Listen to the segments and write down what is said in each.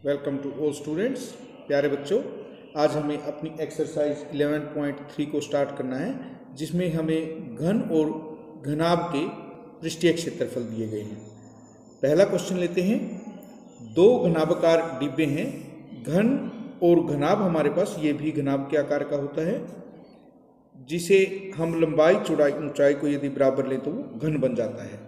Welcome to all students. प्यारे बच्चों, आज हमें अपनी एक्सरसाइज 11.3 को स्टार्ट करना है, जिसमें हमें घन और घनाभ के पृष्ठीय क्षेत्रफल दिए गए हैं। पहला क्वेश्चन लेते हैं। दो घनाभाकार डिब्बे हैं। घन और घनाभ हमारे पास ये भी घनाभ के आकार का होता है, जिसे हम लंबाई चौड़ाई ऊंचाई को यदि बराबर लें तो वो घन बन जाता है।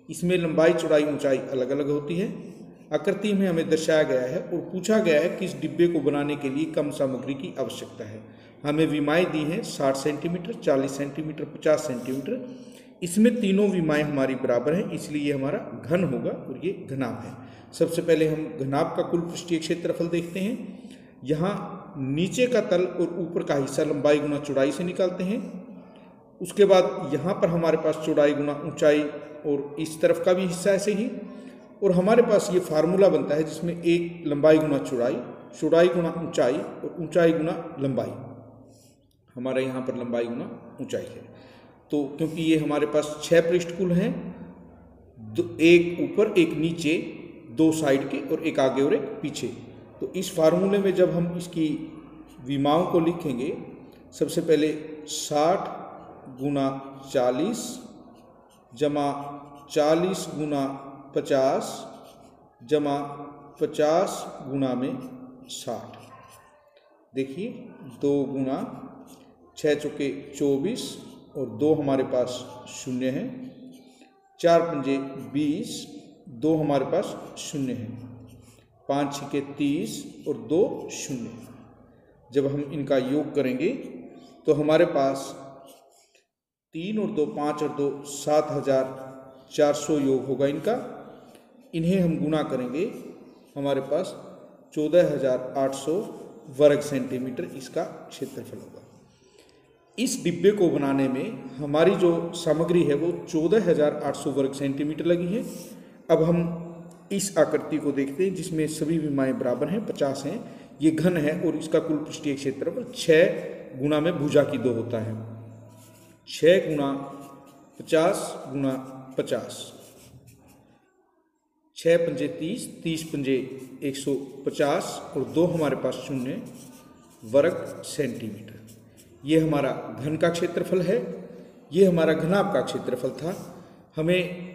इसमें लंबाई चौड़ाई ऊंचाई अलग अलग होती है। आकृति में हमें दर्शाया गया है और पूछा गया है कि इस डिब्बे को बनाने के लिए कम सामग्री की आवश्यकता है। हमें विमाएँ दी हैं 60 सेंटीमीटर, 40 सेंटीमीटर, 50 सेंटीमीटर। इसमें तीनों विमाएँ हमारी बराबर हैं, इसलिए ये हमारा घन होगा और ये घनाभ है। सबसे पहले हम घनाभ का कुल पृष्ठीय क्षेत्रफल देखते हैं। यहाँ नीचे का तल और ऊपर का हिस्सा लंबाई गुना चौड़ाई से निकालते हैं। उसके बाद यहाँ पर हमारे पास चौड़ाई गुना ऊंचाई और इस तरफ का भी हिस्सा ऐसे ही, और हमारे पास ये फार्मूला बनता है जिसमें एक लंबाई गुना चौड़ाई, चौड़ाई गुना ऊंचाई और ऊंचाई गुना लंबाई। हमारे यहाँ पर लंबाई गुना ऊंचाई है। तो क्योंकि ये हमारे पास 6 पृष्ठकुल हैं, एक ऊपर एक नीचे, 2 साइड के और एक आगे और एक पीछे। तो इस फार्मूले में जब हम इसकी विमाओं को लिखेंगे, सबसे पहले 60 गुना 40 जमा 40 गुना 50 जमा 50 गुना में 60। देखिए 2 गुना 6 चौके 24 और 2 हमारे पास शून्य है, 4 पंजे 20, 2 हमारे पास शून्य है, 5 छिके 30 और 2 शून्य। जब हम इनका योग करेंगे तो हमारे पास 3 और 2 5 और 2 7400 योग होगा इनका। इन्हें हम गुना करेंगे, हमारे पास 14800 वर्ग सेंटीमीटर इसका क्षेत्रफल होगा। इस डिब्बे को बनाने में हमारी जो सामग्री है वो 14800 वर्ग सेंटीमीटर लगी है। अब हम इस आकृति को देखते हैं जिसमें सभी विमाएँ बराबर हैं, 50 हैं। ये घन है और इसका कुल पृष्ठीय क्षेत्रफल 6 गुना में भुजा की 2 होता है। 6 गुना 50 गुना 50, 6 पंजे 30, 30 पंजे 150 और 2 हमारे पास शून्य वर्ग सेंटीमीटर। ये हमारा घन का क्षेत्रफल है, ये हमारा घनाभ का क्षेत्रफल था। हमें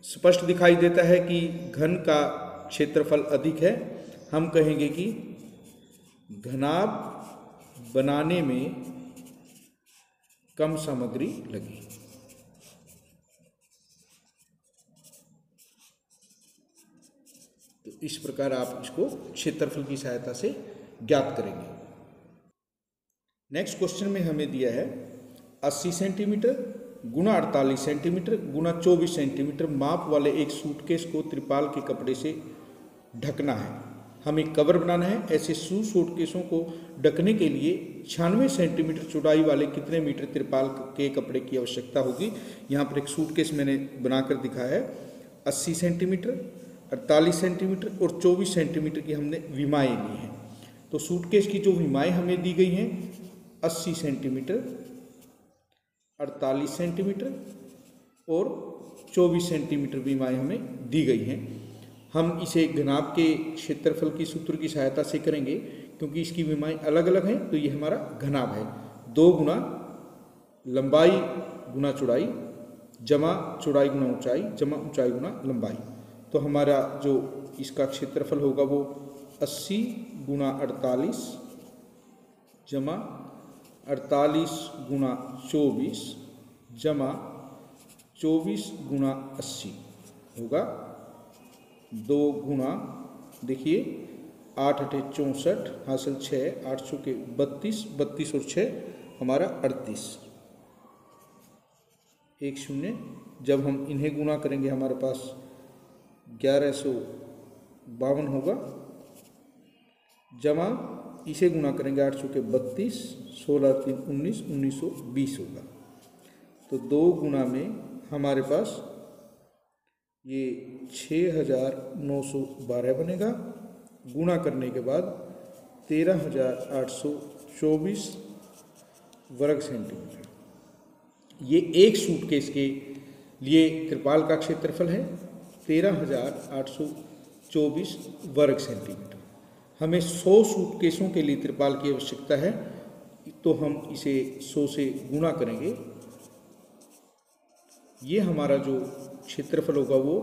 स्पष्ट दिखाई देता है कि घन का क्षेत्रफल अधिक है। हम कहेंगे कि घनाभ बनाने में कम सामग्री लगी। तो इस प्रकार आप इसको क्षेत्रफल की सहायता से ज्ञात करेंगे। नेक्स्ट क्वेश्चन में हमें दिया है 80 सेंटीमीटर गुना 48 सेंटीमीटर गुना 24 सेंटीमीटर माप वाले एक सूटकेस को त्रिपाल के कपड़े से ढकना है। हमें कवर बनाना है। ऐसे सूटकेसों को ढकने के लिए 96 सेंटीमीटर चौड़ाई वाले कितने मीटर त्रिपाल के कपड़े की आवश्यकता होगी। यहाँ पर एक सूटकेस मैंने बनाकर दिखाया है। 80 सेंटीमीटर, 48 सेंटीमीटर और 24 सेंटीमीटर की हमने विमाएँ ली हैं। तो सूटकेस की जो विमाएँ हमें दी गई हैं 80 सेंटीमीटर, 48 सेंटीमीटर और 24 सेंटीमीटर विमाएँ हमें दी गई हैं। हम इसे घनाभ के क्षेत्रफल की सूत्र की सहायता से करेंगे, क्योंकि इसकी विमाएँ अलग अलग हैं। तो ये हमारा घनाभ है। 2 गुना लंबाई गुना चौड़ाई जमा चौड़ाई गुना ऊंचाई जमा ऊंचाई गुना लंबाई। तो हमारा जो इसका क्षेत्रफल होगा वो 80 गुना 48 जमा 48 गुना 24 जमा 24 गुना 80 होगा। 2 गुना देखिए 8 8 64 हासिल 6, 8 चौके 32, 32 और 6 हमारा 38, 1 शून्य। जब हम इन्हें गुना करेंगे हमारे पास 1152 होगा, जमा इसे गुना करेंगे 8 चौके 32, 16 3 19, 1920 होगा। तो 2 गुना में हमारे पास ये 6912 बनेगा। गुणा करने के बाद 13824 वर्ग सेंटीमीटर। ये एक सूटकेस के लिए त्रिपाल का क्षेत्रफल है 13824 वर्ग सेंटीमीटर। हमें 100 सूटकेसों के लिए त्रिपाल की आवश्यकता है, तो हम इसे 100 से गुणा करेंगे। ये हमारा जो क्षेत्रफल होगा वो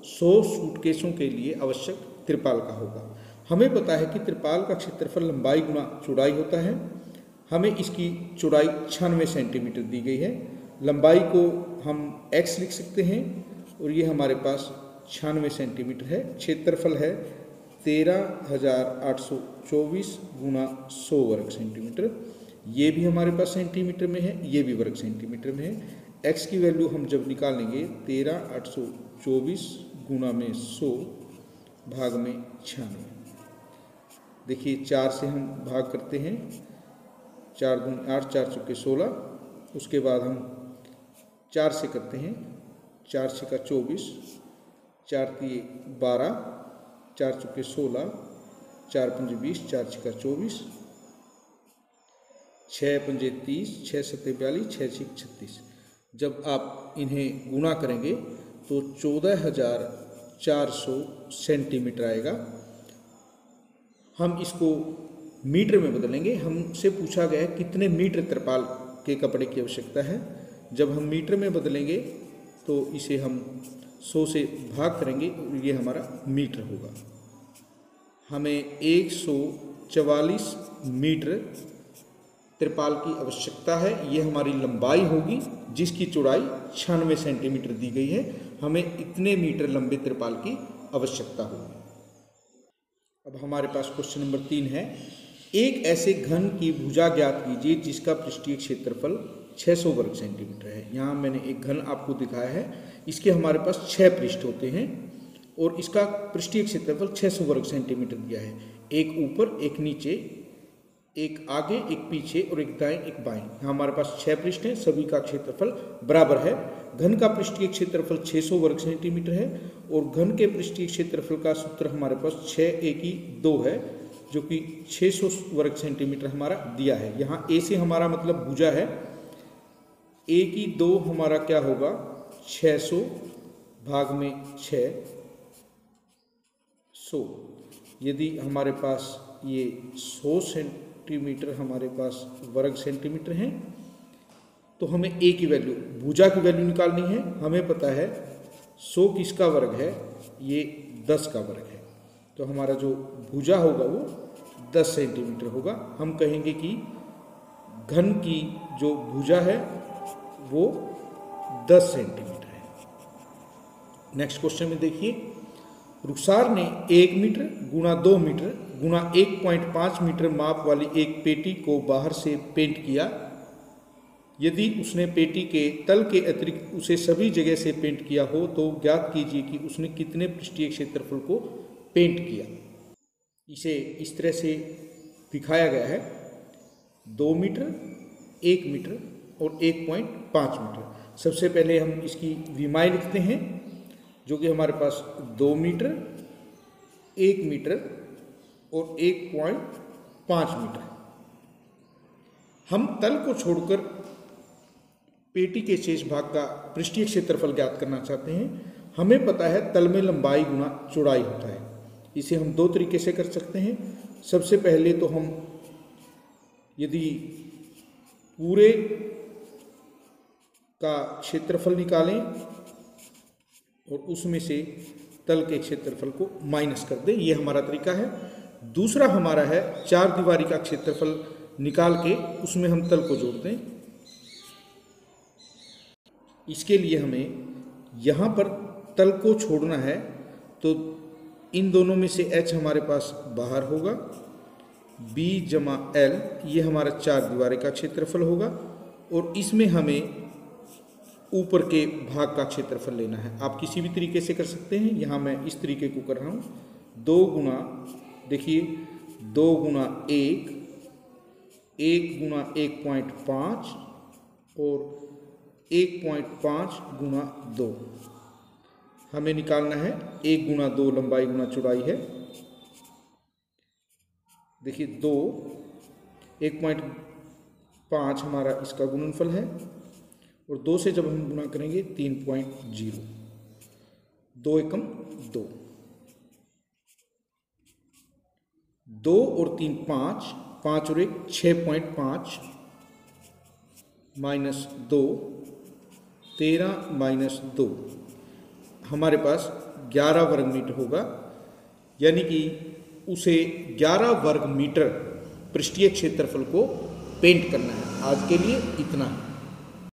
100 सूटकेसों के लिए आवश्यक त्रिपाल का होगा। हमें पता है कि त्रिपाल का क्षेत्रफल लंबाई गुणा चौड़ाई होता है। हमें इसकी चौड़ाई 96 सेंटीमीटर दी गई है। लंबाई को हम x लिख सकते हैं और ये हमारे पास 96 सेंटीमीटर है। क्षेत्रफल है 13,824 गुणा 100 वर्ग सेंटीमीटर। ये भी हमारे पास सेंटीमीटर में है, ये भी वर्ग सेंटीमीटर में है। x की वैल्यू हम जब निकालेंगे 13,824 गुणा में 100 भाग में 96। देखिए 4 से हम भाग करते हैं, 4 दूनी 8, 4 चौके 16। उसके बाद हम 4 से करते हैं, 4 छक्का 24, 4 तिये 12, 4 चौके 16, 4 पंजे 20, 4 छक्का 24, 6 पंजे 30, 6 सत्ते 42, 6 छिक 36। जब आप इन्हें गुणा करेंगे तो 14,400 सेंटीमीटर आएगा। हम इसको मीटर में बदलेंगे। हमसे पूछा गया है कितने मीटर त्रिपाल के कपड़े की आवश्यकता है। जब हम मीटर में बदलेंगे तो इसे हम 100 से भाग करेंगे और ये हमारा मीटर होगा। हमें 144 मीटर त्रिपाल की आवश्यकता है। ये हमारी लंबाई होगी जिसकी चौड़ाई 96 सेंटीमीटर दी गई है। हमें इतने मीटर लंबे त्रिपाल की आवश्यकता होगी। अब हमारे पास क्वेश्चन नंबर 3 है। एक ऐसे घन की भुजा ज्ञात कीजिए जिसका पृष्ठीय क्षेत्रफल 600 वर्ग सेंटीमीटर है। यहाँ मैंने एक घन आपको दिखाया है। इसके हमारे पास 6 पृष्ठ होते हैं और इसका पृष्ठीय क्षेत्रफल 600 वर्ग सेंटीमीटर दिया है। एक ऊपर, एक नीचे, एक आगे, एक पीछे और एक दाएं, एक बाएं। यहाँ हमारे पास 6 पृष्ठ हैं, सभी का क्षेत्रफल बराबर है। घन का पृष्ठीय क्षेत्रफल 600 वर्ग सेंटीमीटर है और घन के पृष्ठीय क्षेत्रफल का सूत्र हमारे पास 6 1 2 है, जो कि 600 वर्ग सेंटीमीटर हमारा दिया है। यहाँ ए से हमारा मतलब भुजा है। 1 2 हमारा क्या होगा 600 भाग में 600। यदि हमारे पास ये 100 सेंटीमीटर हमारे पास वर्ग सेंटीमीटर हैं तो हमें ए की वैल्यू, भुजा की वैल्यू निकालनी है। हमें पता है 100 किसका वर्ग है, ये 10 का वर्ग है। तो हमारा जो भुजा होगा वो 10 सेंटीमीटर होगा। हम कहेंगे कि घन की जो भुजा है वो 10 सेंटीमीटर है। नेक्स्ट क्वेश्चन में देखिए, रुखसार ने 1 मीटर गुणा 2 मीटर गुणा 1.5 मीटर माप वाली एक पेटी को बाहर से पेंट किया। यदि उसने पेटी के तल के अतिरिक्त उसे सभी जगह से पेंट किया हो तो ज्ञात कीजिए कि उसने कितने पृष्ठीय क्षेत्रफल को पेंट किया। इसे इस तरह से दिखाया गया है, 2 मीटर, 1 मीटर और 1.5 मीटर। सबसे पहले हम इसकी विमाएँ लिखते हैं, जो कि हमारे पास 2 मीटर, 1 मीटर और 1.5 मीटर। हम तल को छोड़कर पेटी के शेष भाग का पृष्ठीय क्षेत्रफल ज्ञात करना चाहते हैं। हमें पता है तल में लंबाई गुणा चौड़ाई होता है। इसे हम 2 तरीके से कर सकते हैं। सबसे पहले तो हम यदि पूरे का क्षेत्रफल निकालें और उसमें से तल के क्षेत्रफल को माइनस कर दें, ये हमारा तरीका है। दूसरा हमारा है 4 दीवारी का क्षेत्रफल निकाल के उसमें हम तल को जोड़ दें। इसके लिए हमें यहाँ पर तल को छोड़ना है, तो इन दोनों में से h हमारे पास बाहर होगा, b जमा l ये हमारा 4 दीवारी का क्षेत्रफल होगा और इसमें हमें ऊपर के भाग का क्षेत्रफल लेना है। आप किसी भी तरीके से कर सकते हैं, यहाँ मैं इस तरीके को कर रहा हूँ। 2 गुणा, देखिए 2 गुणा 1, 1 गुणा 1.5 और 1.5 गुणा 2। हमें निकालना है 1 गुणा 2 लंबाई गुणा चौड़ाई है। देखिए 2, 1.5 हमारा इसका गुणनफल है और 2 से जब हम गुणा करेंगे 3.0, 2 एकम 2। 2 और 3 5, 5 और 1 6.5 माइनस 2 13 माइनस 2, हमारे पास 11 वर्ग मीटर होगा। यानी कि उसे 11 वर्ग मीटर पृष्ठीय क्षेत्रफल को पेंट करना है। आज के लिए इतना है।